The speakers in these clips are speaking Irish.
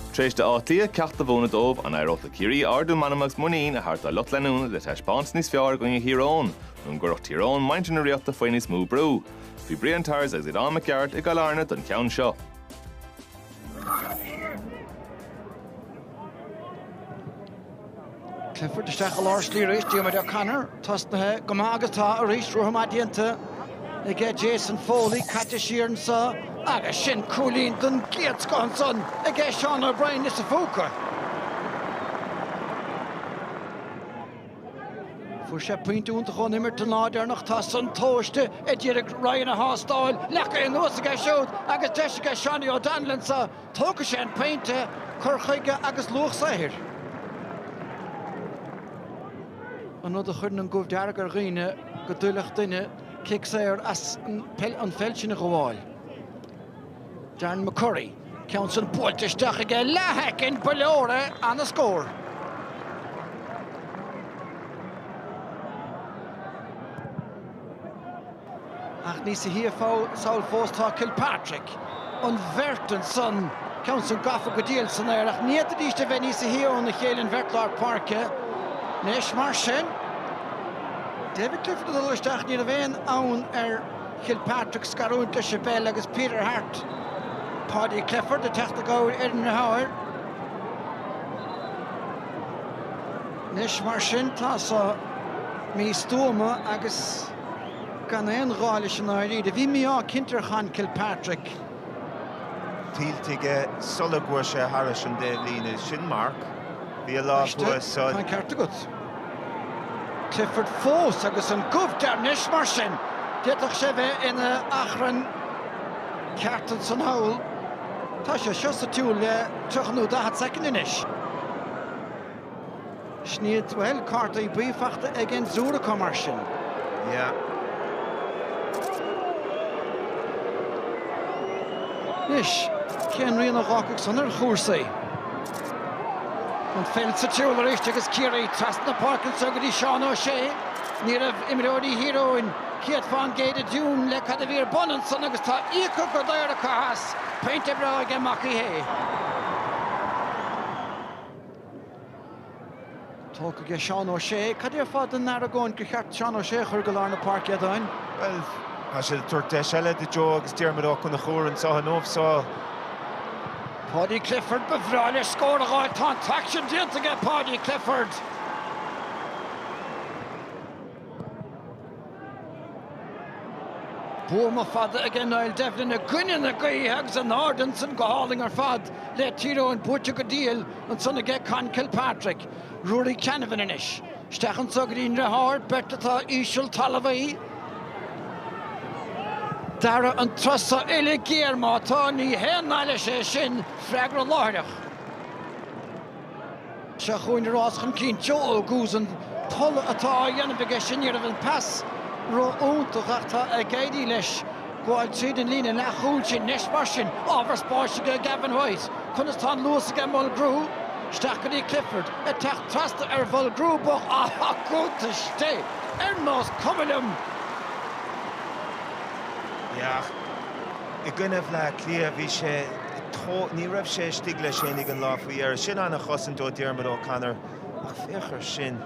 Tréis de átlia ceachta bhóna dómh an éireachta Ciarraí ardú manamagus muín a thart a lot lenúna le teis báns níos fearr go Tír Eoghain, nún gurach Tír Eoghain mainte na riachta faoin níos mú brú. Bhí brian tars agus iad am ceart i gclárna don ceann seo. Clifford isteach a lár slí rééis Diarmaid O'Connor, tosnathe go maith agus tá a rééis ruaidh dianta i gcé Jason Foley, caite siarn sa agus sin cúlín don giad scan son i gcé Sean O'Brien is a fóca. Fuair sé pointúnta chun immer den láidearnach tá san tóiste i ddíreach Ryan a hástáil lecha in nuas a gcé siúd agus deise gcé Sean O'Donnellan sa tóca sé an pointe chur agus luach saithir. An nó a chuirn an gomh dearg ar ghaoine go dúlach duine kick sair as an felsin a gháil. Darren McCurry, ceann san búilteisteach aige lethaic in Ballóra an a scór. Ach níos a hí saol fós tá Kilpatrick, an bhertan son ceann san gafa go díal san air ach níad a díiste bheith níos a hí ón na chéilinn Vertlar Parke. Nes mar sin, David Clifford a luisteach ní a bhéin ann Kilpatrick scarúnta Peile agus Peter Hart. Paddy Clifford a teachta gáir na háir. Nes mar sin tá sa mí stúma agus gan éon gháile sin áirí a bhí mí á cintarchan Kilpatrick. Tíltige solagúir sé Harris an dé lína sin mark. Bhí a lá buaicphointí. Tá cearta gut. Clifford fós agus an gomh dear nes mar sin. Déadach sé bheith ina achran ceartan san hawl. Tá sé seo sa túil le 3 second inis. Sníad well carta I bífachta ag an zúra mar sin. Yeah. Nis, cén rion a gácach san ar chóirsaí. An fel sa túil ar éiste agus Ciarraí tras na parkin sagad I Sean O'Shea. Ní rah imireoirí híróin Ciad fan géad dún le cad a bhír bonan san agus tá íocha go dair a chahas peinte bra ag amachí hé. Tóca go Sean O'Shea, cad ar fad an naragóin go cheart Sean O'Shea chur go lár na parc iadain? Well, tá sé tuairte seile de Joe agus Diarmaid O'Connor na chóir an sa nómh sa. Paddy Clifford befráile scór a gáil tá taction dianta go Paddy Clifford. Búma fada ag an áil deflin a gcuine na gaí agus an ádan san go háling ar fad le Tír Eoghain búte go díal an sanna ag can Kilpatrick. Rory Canavan inis. Stechan sagarín ra hard berta tá ísisiil talavaí. Dara an trasa ile géir má tá ní hen eile sé sin freagra láireach. Se chuin ráschan cín Joe Agus an polla atá dhéanamh ag sin ar an pass ro úntach ach tá a gaidí leis gháil tríd an lína le chúil sin nes mar sin ábhar spáiste go Gavin White chunas tá luas ag bhil grú Stachaí Clifford a teach trasta ar bhil grú boch a gúta sté ar nás cumilm. Ja, I gcuineh le clia bhí sé ní raibh sé stig le sin ag an lá faoi ar sin anna chosan dó Diarmaid O'Connor ach féchar sin.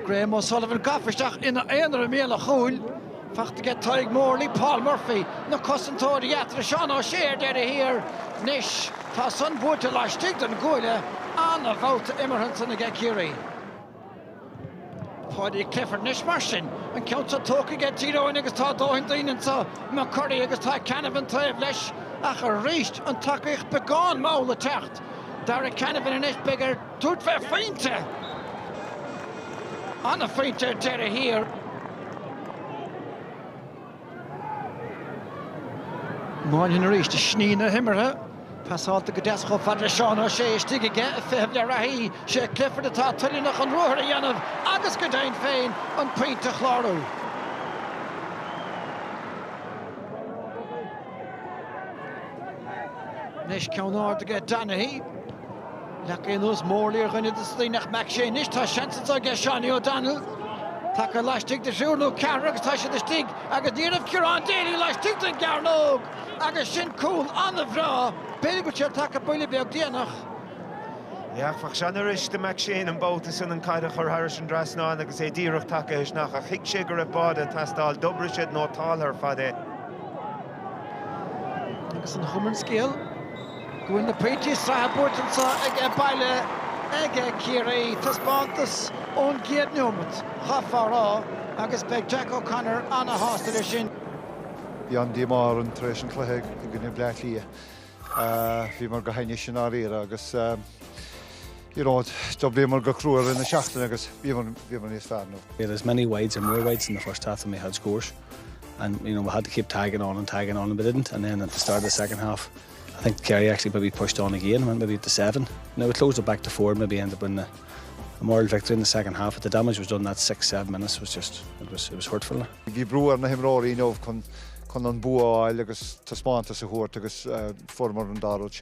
Graham O'Sullivan gafisteach ina éonar a méle chúil fachta get taig mórlaí Paul Murphy na cosantóirí eatra Sean O'Shea deir a hir nis tá san búta lá stig don gúile anna bhóta immerhan sanna ag Ciarraí. Paddy Clifford nis mar sin an ceann tóca ag Tír Eoghain agus tá dóthain daoine sa McCurry agus tá Canavan taobh leis ach a ríist an takeíocht beagán mála techt. Dar a Canavan inis begur dúirt bheith faointe. Anna faointe deir a hir. Máilín a ríist a snína himmarthe. Passáilta go deascó fadra Sean O'Shea stig aige a feitheamh le rathí sé Clifford atá tuileanach an ruthar a dhéanamh agus go dain féin an pointe chlárú. Nis ceannáir aige Donaghy lecha in ús mórlaí ar ghuine is líonach meach sé nis tá seansatá aige Sean O'Donnell Take a lastig de siúrnú Cearr agus tá sé de stig agus díanamh Ciarán Daly lastig den Garnóg agus sin cool an the bhrá. Peile go sé take Peile beag déanach. Ja, fach sean is de meach sin an bótas an caide chur Harrison Breathnaigh agus é díreach take is nach a chic sé gur a báda tastáil dobre siad nó tálar fadé. Agus an chumann scéal. Gwyn na peintí Sraith búirtan sa ag Peile ag Ciarraí taspántas ón géad neomad chafárá agus beag Jack O'Connor anna hástal é sin. Bhí an díomar an tréis an chluithe i gcuine Breathnaigh. Bhí mar go haine sin á riara agus bhí mar go cruúir in na seachtain agus bhí mar níos fearr nó. There's many wides and more wides in the first half than we had scores. And we had to keep tagging on, but didn't. And then at the start of the second half, I think Kerry actually maybe pushed on again, went maybe to 7. Now we closed it back to 4, maybe ended up in a moral victory in the second half. But the damage was done that 6-7 minutes was just, it was hurtful. Bhí brúar na himráí nómh chun an bua áil agus taspántas a thuairt agus formar an dáróid.